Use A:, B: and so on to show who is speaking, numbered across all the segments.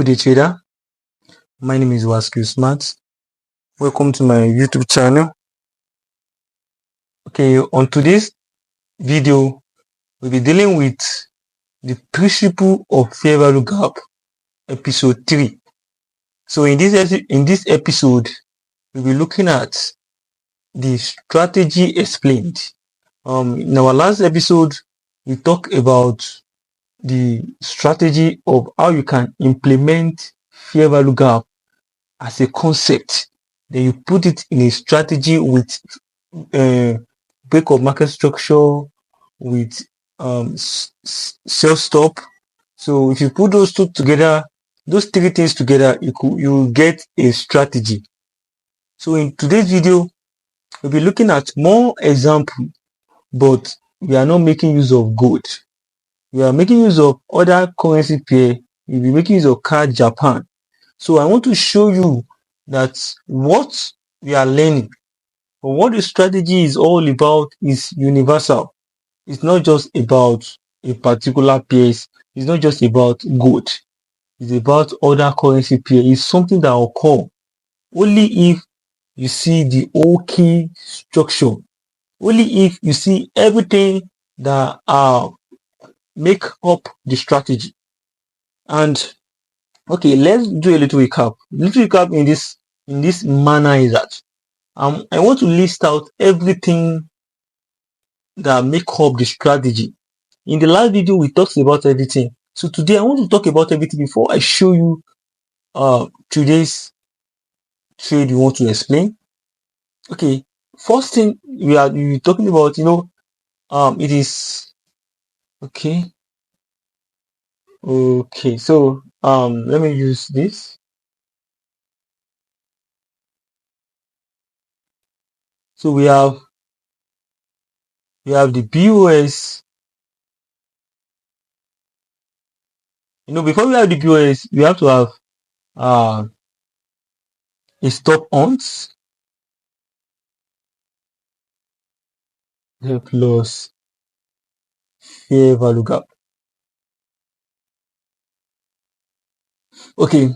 A: Good day, trader. My name is Wasku Smart. Welcome to my YouTube channel. Okay, on today's video, we'll be dealing with the principle of fair value gap, episode 3. So in this episode, we'll be looking at the strategy explained. In our last episode, we talked about the strategy of how you can implement fair value gap as a concept. Then you put it in a strategy with break of market structure, with sell stop. So if you put those two together, those three things together, you get a strategy. So in today's video, we'll be looking at more example, but we are not making use of gold. We are making use of other currency pair. We'll be making use of CADJPY. So I want to show you that what we are learning, or what the strategy is all about, is universal. It's not just about a particular place. It's not just about gold. It's about other currency pair. It's something that will occur only if you see the whole key structure. Only if you see everything that make up the strategy. And okay, let's do a little recap. Little recap in this manner is that I want to list out everything that make up the strategy. In the last video, we talked about everything. So today I want to talk about everything before I show you today's trade we want to explain. Okay, first thing we are talking about, it is okay. Okay, so let me use this. So we have the BOS. Before we have the BOS, we have to have a stop ons plus fair value gap. Okay,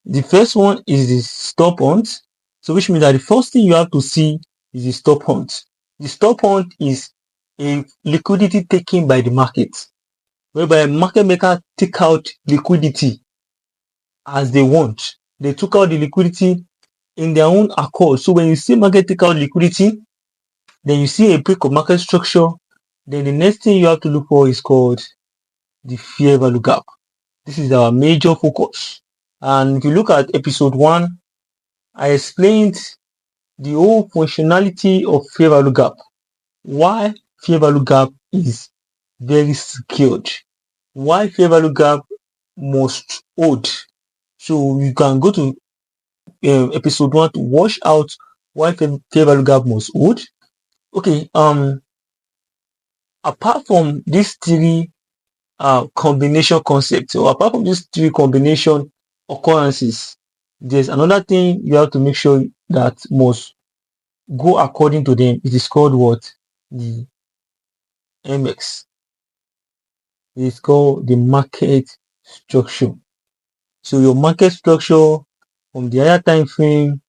A: the first one is the stop ons. So which means that the first thing you have to see is the stop hunt. The stop hunt is a liquidity taken by the market, whereby market maker take out liquidity as they want. They took out the liquidity in their own accord. So when you see market take out liquidity, then you see a break of market structure, then the next thing you have to look for is called the fair value gap. This is our major focus. And if you look at episode 1, I explained the whole functionality of fair value gap. Why fair value gap is very secured. Why fair value gap must hold. So you can go to episode 1 to wash out why fair value gap must hold. Okay, apart from these three combination concepts, or apart from these three combination occurrences, there's another thing you have to make sure that must go according to them. It is called what? The MX. It is called the market structure. So your market structure from the higher time frame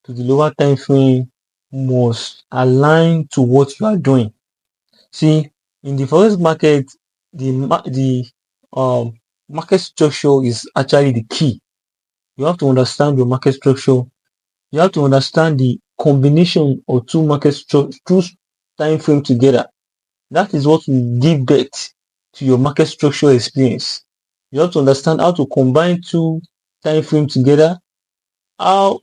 A: to the lower time frame must align to what you are doing. See, in the forex market, the market structure is actually the key. You have to understand your market structure. You have to understand the combination of two time frame together. That is what will give birth to your market structure experience. You have to understand how to combine two time frame together, how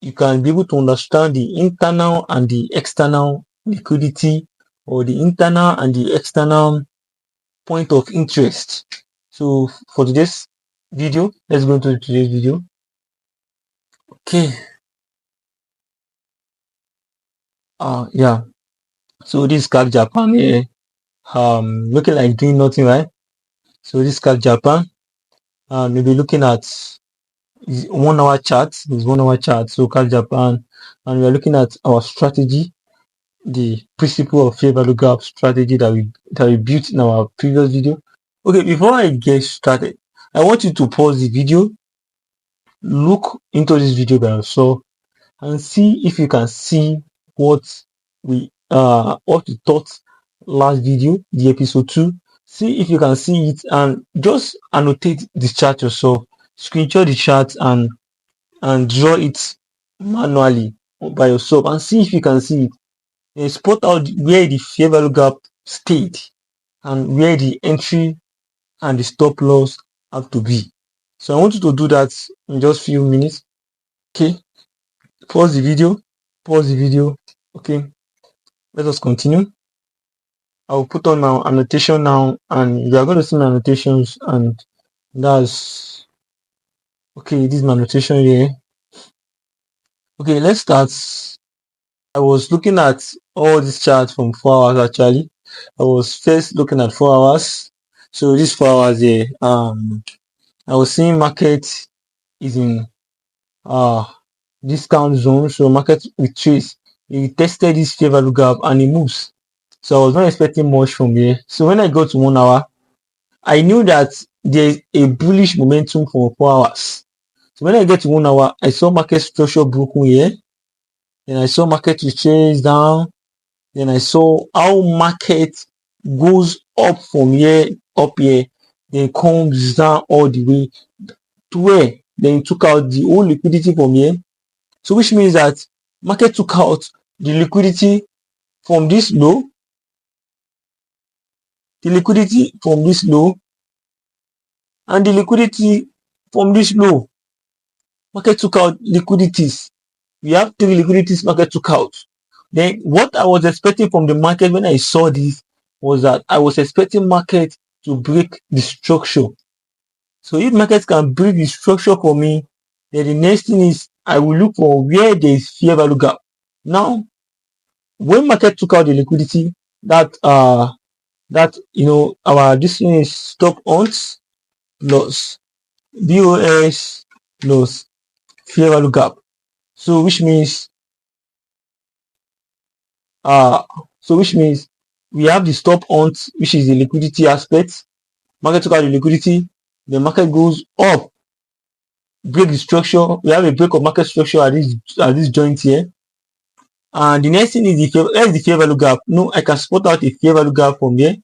A: you can be able to understand the internal and the external liquidity, or the internal and the external point of interest. So for today's video, let's go into today's video. Okay. Yeah. So this CADJPY here, looking like doing nothing, right? So this CADJPY, we'll be looking at 1 hour chart. This 1 hour chart. So CADJPY, and we are looking at our strategy, the principle of fair value gap strategy that we built in our previous video. Okay, before I get started, I want you to pause the video look into this video by yourself and see if you can see what we taught last video, the episode 2. See if you can see it and just annotate the chart yourself, screenshot the chart and draw it manually by yourself and see if you can see it. And spot out where the fair value gap stayed and where the entry and the stop loss have to be. So I want you to do that in just few minutes. Okay, pause the video. Okay, let us continue. I will put on my annotation now, and you are going to see my annotations, and that's okay. This is my annotation here. Okay, let's start. I was looking at all these charts from 4 hours actually. I was first looking at 4 hours. So this 4 hours here, I was seeing market is in discount zone. So market retrace. It tested this fair value gap and it moves. So I was not expecting much from here. So when I go to 1 hour, I knew that there's a bullish momentum for 4 hours. So when I get to 1 hour, I saw market structure broken here. Then I saw market retrace down. Then I saw how market goes up from here, up here, then comes down all the way to where? Then took out the whole liquidity from here. So which means that market took out the liquidity from this low, the liquidity from this low, and the liquidity from this low. Market took out liquidities. We have 3 liquidities market took out. Then what I was expecting from the market when I saw this was that I was expecting market to break the structure. So if market can break the structure for me, then the next thing is I will look for where there is fair value gap. Now, when market took out the liquidity, that our this thing is stop odds plus BOS plus fair value gap. So which means we have the stop odds, which is the liquidity aspect. Market took out the liquidity, the market goes up, break the structure. We have a break of market structure at this joint here. And the next thing is the fair value gap. No, I can spot out a fair value gap from here.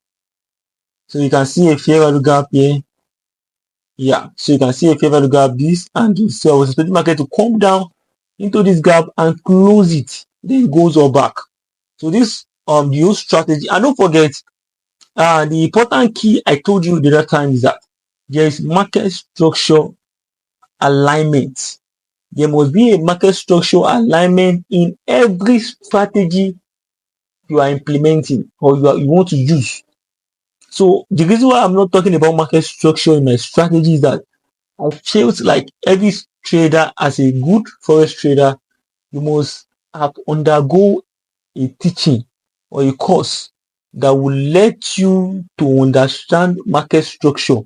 A: So you can see a fair value gap here. Yeah, so you can see a fair value gap this and this. So I was expecting market to come down into this gap and close it. Then it goes all back. So this the whole strategy. And don't forget, the important key I told you the other time is that there is market structure alignment. There must be a market structure alignment in every strategy you are implementing or you want to use. So the reason why I'm not talking about market structure in my strategy is that I felt like every trader, as a good forex trader, you must have undergo a teaching or a course that will let you to understand market structure.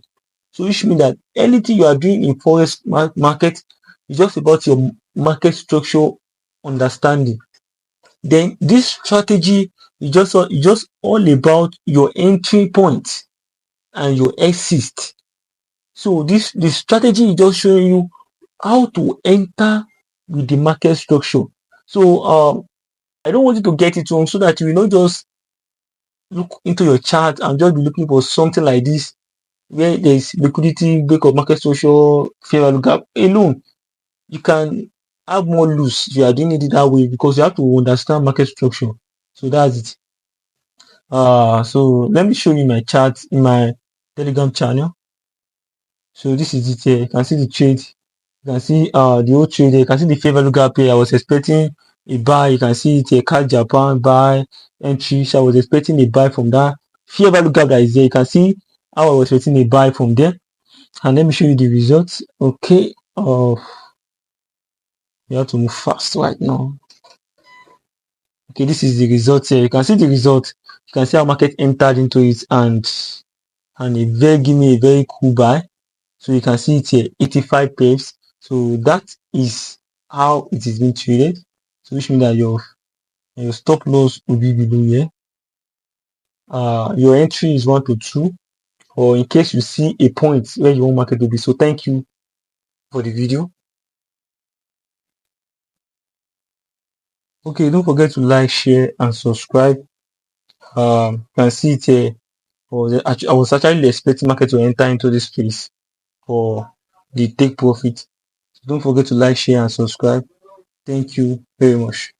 A: So which means that anything you are doing in forex market is just about your market structure understanding. Then this strategy is just all about your entry point and your exit. So this strategy is just showing you how to enter with the market structure. So I don't want you to get it wrong so that you will not just look into your chart and just be looking for something like this where there is liquidity, break of market structure, fair value gap alone. You can have more loose if you are doing it that way because you have to understand market structure. So that's it. So let me show you my chart in my Telegram channel. So this is it here. You can see the trade. You can see the old trade here. You can see the fair value gap here. I was expecting a buy. You can see it here. CADJPY buy entry. So I was expecting a buy from that fair value gap that is there. You can see how I was expecting a buy from there. And let me show you the results. Okay. You have to move fast right now. Okay, this is the result here. You can see the result. You can see how market entered into it and it give me a very cool buy. So you can see it here, 85 pips. So that is how it is being traded. So which means that your stop loss will be below here. Your entry is 1 to 2, or in case you see a point where you want market to be. So thank you for the video. Okay, don't forget to like, share, and subscribe. You can see it here. I was actually expecting market to enter into this place for the take profit. So don't forget to like, share, and subscribe. Thank you very much.